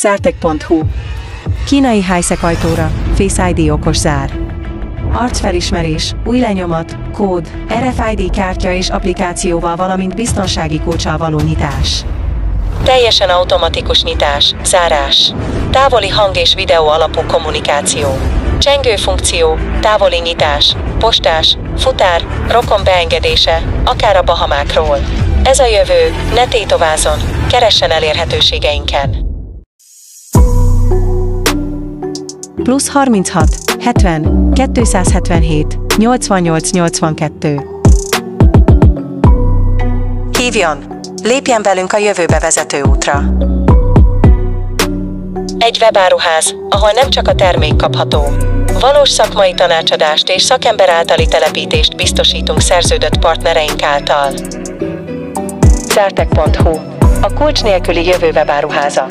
Zártek.hu. Kínai high-tech ajtóra, Face ID okos zár. Arcfelismerés, új lenyomat, kód, RFID kártya és applikációval, valamint biztonsági kulccsal való nyitás. Teljesen automatikus nyitás, zárás. Távoli hang és videó alapú kommunikáció. Csengő funkció, távoli nyitás, postás, futár, rokon beengedése, akár a Bahamákról. Ez a jövő, ne tétovázzon, keressen elérhetőségeinken. Plusz 36, 70, 277, 88 82. Hívjon! Lépjen velünk a jövőbe vezető útra. Egy webáruház, ahol nem csak a termék kapható. Valós szakmai tanácsadást és szakember általi telepítést biztosítunk szerződött partnereink által. Zártek.hu. A kulcs nélküli jövő webáruháza.